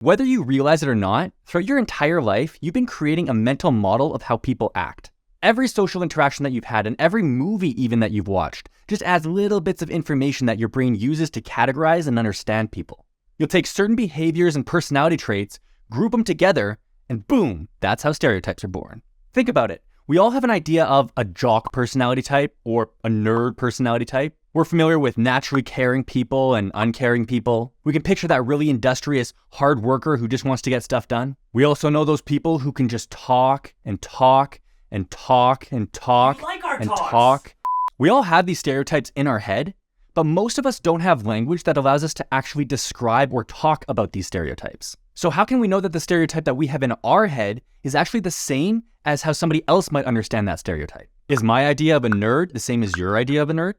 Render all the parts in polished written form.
Whether you realize it or not, throughout your entire life, you've been creating a mental model of how people act. Every social interaction that you've had and every movie even that you've watched just adds little bits of information that your brain uses to categorize and understand people. You'll take certain behaviors and personality traits, group them together, and boom, that's how stereotypes are born. Think about it. We all have an idea of a jock personality type or a nerd personality type. We're familiar with naturally caring people and uncaring people. We can picture that really industrious hard worker who just wants to get stuff done. We also know those people who can just talk and talk and talk and talk and talk. We all have these stereotypes in our head, but most of us don't have language that allows us to actually describe or talk about these stereotypes. So how can we know that the stereotype that we have in our head is actually the same as how somebody else might understand that stereotype? Is my idea of a nerd the same as your idea of a nerd?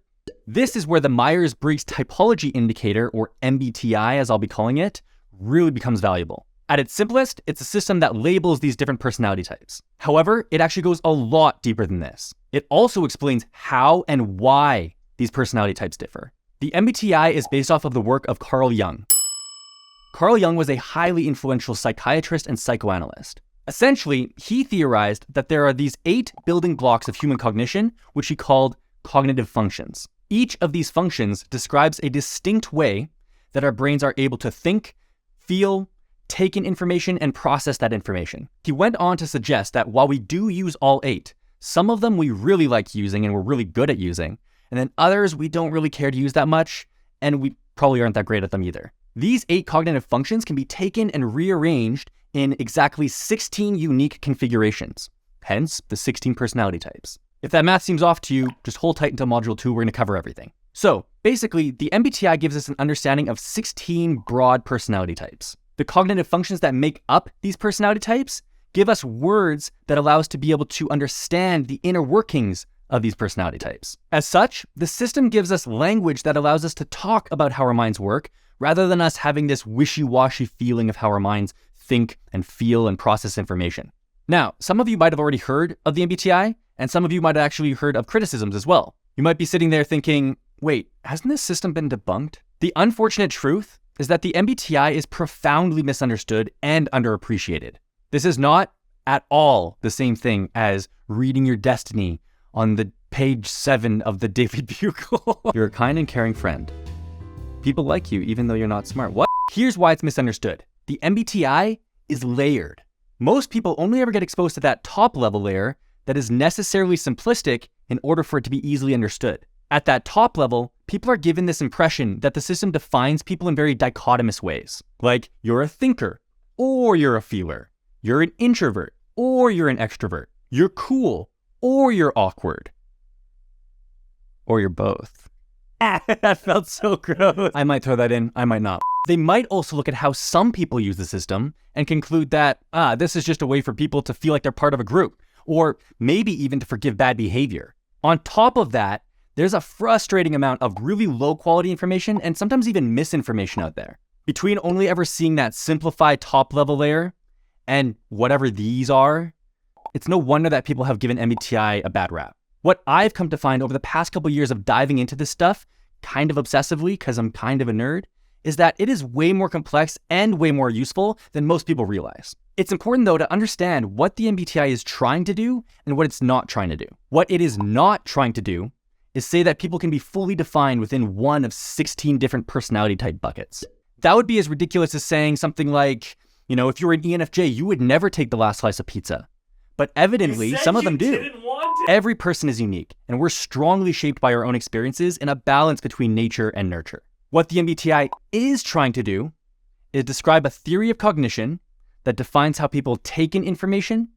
This is where the Myers-Briggs typology indicator, or MBTI as I'll be calling it, really becomes valuable. At its simplest, it's a system that labels these different personality types. However, it actually goes a lot deeper than this. It also explains how and why these personality types differ. The MBTI is based off of the work of Carl Jung. Carl Jung was a highly influential psychiatrist and psychoanalyst. Essentially, he theorized that there are these 8 building blocks of human cognition, which he called cognitive functions. Each of these functions describes a distinct way that our brains are able to think, feel, take in information, and process that information. He went on to suggest that while we do use all 8, some of them we really like using and we're really good at using, and then others we don't really care to use that much, and we probably aren't that great at them either. These 8 cognitive functions can be taken and rearranged in exactly 16 unique configurations, hence the 16 personality types. If that math seems off to you, just hold tight until module 2, we're going to cover everything. So basically, the MBTI gives us an understanding of 16 broad personality types. The cognitive functions that make up these personality types give us words that allow us to be able to understand the inner workings of these personality types. As such, the system gives us language that allows us to talk about how our minds work, rather than us having this wishy-washy feeling of how our minds think and feel and process information. Now, some of you might have already heard of the MBTI, and some of you might have actually heard of criticisms as well. You might be sitting there thinking, wait, hasn't this system been debunked? The unfortunate truth is that the MBTI is profoundly misunderstood and underappreciated. This is not at all the same thing as reading your destiny on the page 7 of the Daily Bugle. You're a kind and caring friend. People like you even though you're not smart. What? Here's why it's misunderstood. The MBTI is layered. Most people only ever get exposed to that top level layer that is necessarily simplistic in order for it to be easily understood. At that top level, people are given this impression that the system defines people in very dichotomous ways. Like, you're a thinker, or you're a feeler. You're an introvert, or you're an extrovert. You're cool, or you're awkward. Or you're both. That felt so gross. I might throw that in, I might not. They might also look at how some people use the system and conclude that, this is just a way for people to feel like they're part of a group, or maybe even to forgive bad behavior. On top of that, there's a frustrating amount of really low quality information and sometimes even misinformation out there. Between only ever seeing that simplified top level layer and whatever these are, it's no wonder that people have given MBTI a bad rap. What I've come to find over the past couple years of diving into this stuff, kind of obsessively because I'm kind of a nerd, is that it is way more complex and way more useful than most people realize. It's important though to understand what the MBTI is trying to do and what it's not trying to do. What it is not trying to do is say that people can be fully defined within one of 16 different personality type buckets. That would be as ridiculous as saying something like, if you were an ENFJ, you would never take the last slice of pizza. But evidently, some of them do. Every person is unique, and we're strongly shaped by our own experiences in a balance between nature and nurture. What the MBTI is trying to do is describe a theory of cognition that defines how people take in information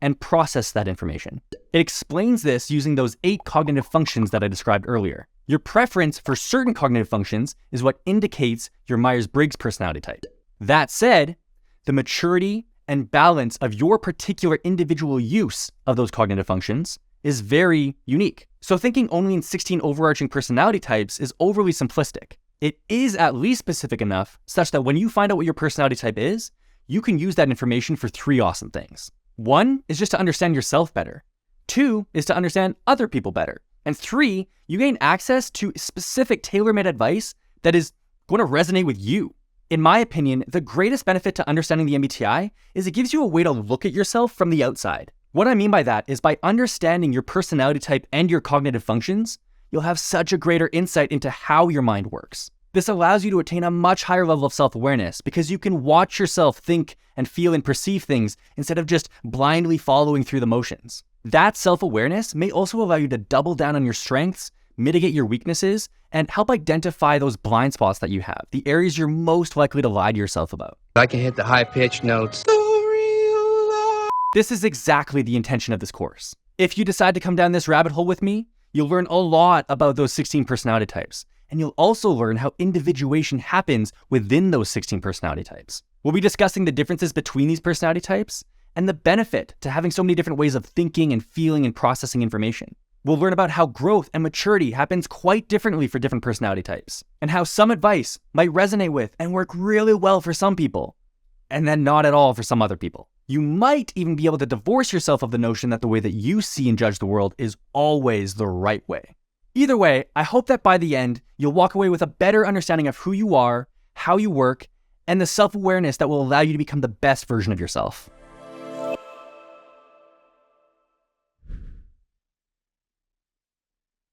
and process that information. It explains this using those 8 cognitive functions that I described earlier. Your preference for certain cognitive functions is what indicates your Myers-Briggs personality type. That said, the maturity and balance of your particular individual use of those cognitive functions is very unique. So thinking only in 16 overarching personality types is overly simplistic. It is at least specific enough such that when you find out what your personality type is, you can use that information for 3 awesome things. 1 is just to understand yourself better. 2 is to understand other people better. And 3, you gain access to specific tailor-made advice that is going to resonate with you. In my opinion, the greatest benefit to understanding the MBTI is it gives you a way to look at yourself from the outside. What I mean by that is by understanding your personality type and your cognitive functions, you'll have such a greater insight into how your mind works. This allows you to attain a much higher level of self-awareness because you can watch yourself think and feel and perceive things instead of just blindly following through the motions. That self-awareness may also allow you to double down on your strengths, mitigate your weaknesses, and help identify those blind spots that you have, the areas you're most likely to lie to yourself about. I can hit the high-pitched notes. This is exactly the intention of this course. If you decide to come down this rabbit hole with me, you'll learn a lot about those 16 personality types, and you'll also learn how individuation happens within those 16 personality types. We'll be discussing the differences between these personality types and the benefit to having so many different ways of thinking and feeling and processing information. We'll learn about how growth and maturity happens quite differently for different personality types, and how some advice might resonate with and work really well for some people, and then not at all for some other people. You might even be able to divorce yourself of the notion that the way that you see and judge the world is always the right way. Either way, I hope that by the end, you'll walk away with a better understanding of who you are, how you work, and the self-awareness that will allow you to become the best version of yourself.